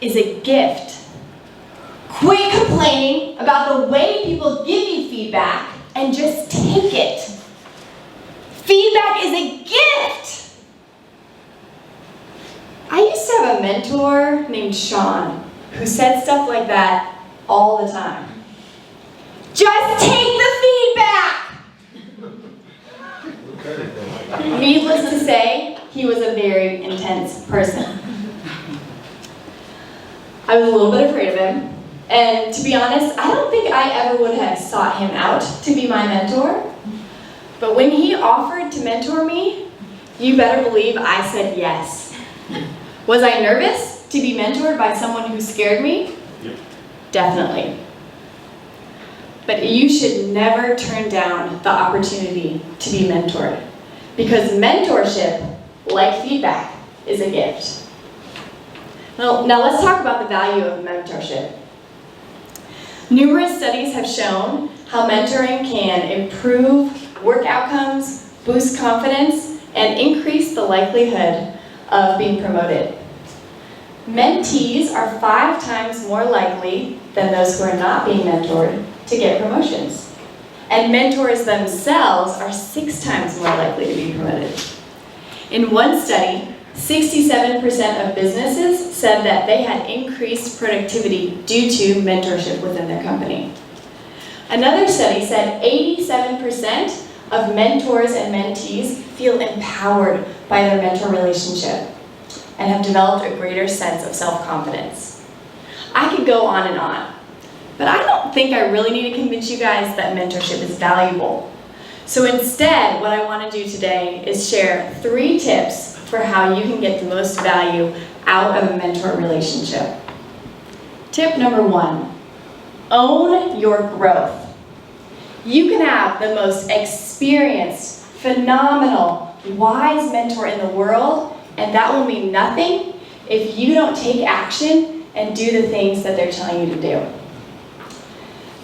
is a gift. Quit complaining about the way people give you feedback and just take it. Feedback is a gift. I used to have a mentor named Sean who said stuff like that all the time. Just take the feedback! Needless to say, he was a very intense person. I was a little bit afraid of him, and to be honest, I don't think I ever would have sought him out to be my mentor. But when he offered to mentor me, you better believe I said yes. Was I nervous to be mentored by someone who scared me? Yep. Definitely. But you should never turn down the opportunity to be mentored, because mentorship, like feedback, is a gift. Now let's talk about the value of mentorship. Numerous studies have shown how mentoring can improve work outcomes, boost confidence, and increase the likelihood of being promoted. Mentees are 5 times more likely than those who are not being mentored to get promotions. And mentors themselves are 6 times more likely to be promoted. In one study, 67% of businesses said that they had increased productivity due to mentorship within their company. Another study said 87% of mentors and mentees feel empowered by their mentor relationship and have developed a greater sense of self-confidence. I could go on and on, but I don't think I really need to convince you guys that mentorship is valuable. So instead, what I want to do today is share 3 tips for how you can get the most value out of a mentor relationship. Tip number 1, own your growth. You can have the most experienced, phenomenal, wise mentor in the world, and that will mean nothing if you don't take action and do the things that they're telling you to do.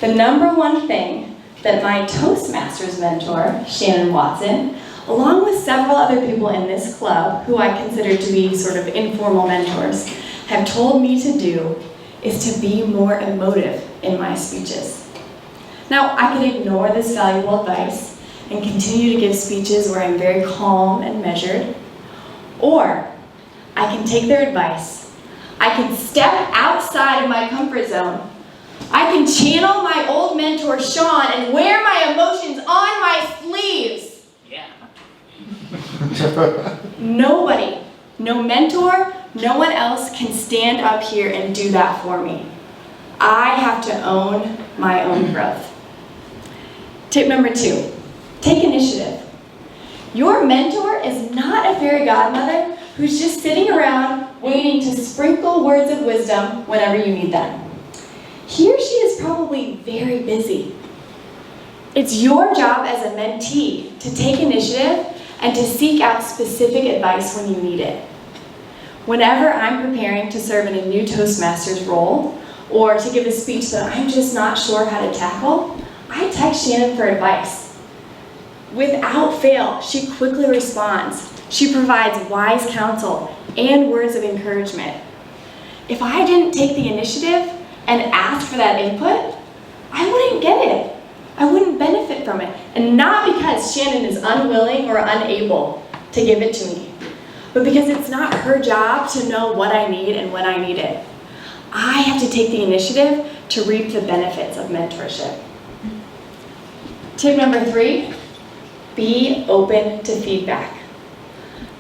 The number 1 thing that my Toastmasters mentor, Shannon Watson, along with several other people in this club who I consider to be sort of informal mentors, have told me to do is to be more emotive in my speeches. Now, I could ignore this valuable advice and continue to give speeches where I'm very calm and measured, or I can take their advice. I can step outside of my comfort zone. I can channel my old mentor, Sean, and wear my emotions on my sleeves. Yeah. Nobody, no mentor, no one else can stand up here and do that for me. I have to own my own growth. Tip number 2, take initiative. Your mentor is not a fairy godmother who's just sitting around waiting to sprinkle words of wisdom whenever you need them. He or she is probably very busy. It's your job as a mentee to take initiative and to seek out specific advice when you need it. Whenever I'm preparing to serve in a new Toastmasters role or to give a speech that I'm just not sure how to tackle, I text Shannon for advice. Without fail, she quickly responds. She provides wise counsel and words of encouragement. If I didn't take the initiative and ask for that input, I wouldn't get it. I wouldn't benefit from it. And not because Shannon is unwilling or unable to give it to me, but because it's not her job to know what I need and when I need it. I have to take the initiative to reap the benefits of mentorship. Tip number 3, be open to feedback.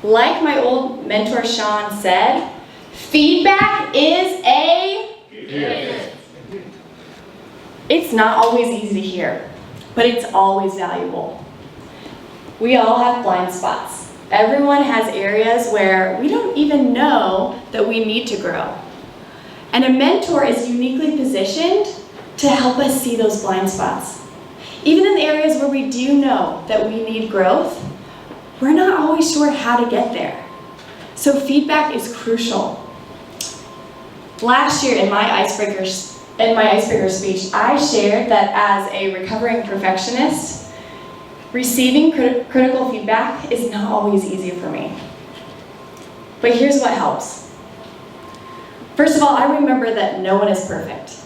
Like my old mentor Sean said, feedback is a gift. It's not always easy to hear, but it's always valuable. We all have blind spots. Everyone has areas where we don't even know that we need to grow. And a mentor is uniquely positioned to help us see those blind spots. Even in the areas where we do know that we need growth, we're not always sure how to get there. So feedback is crucial. Last year in my icebreaker speech, I shared that as a recovering perfectionist, receiving critical feedback is not always easy for me. But here's what helps. First of all, I remember that no one is perfect.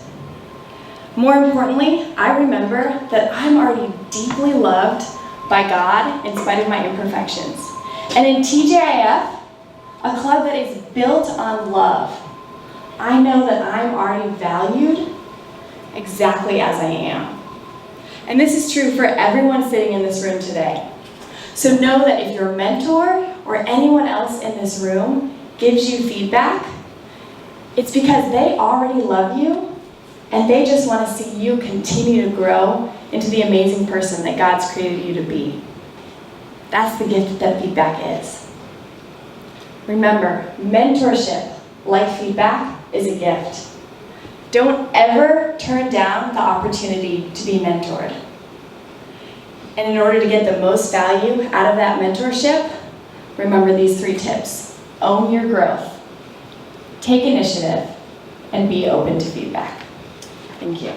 More importantly, I remember that I'm already deeply loved by God in spite of my imperfections. And in TGIF, a club that is built on love, I know that I'm already valued exactly as I am. And this is true for everyone sitting in this room today. So know that if your mentor or anyone else in this room gives you feedback, it's because they already love you and they just want to see you continue to grow into the amazing person that God's created you to be. That's the gift that feedback is. Remember, mentorship, like feedback, is a gift. Don't ever turn down the opportunity to be mentored. And in order to get the most value out of that mentorship, remember these 3 tips. Own your growth, take initiative, and be open to feedback. Thank you.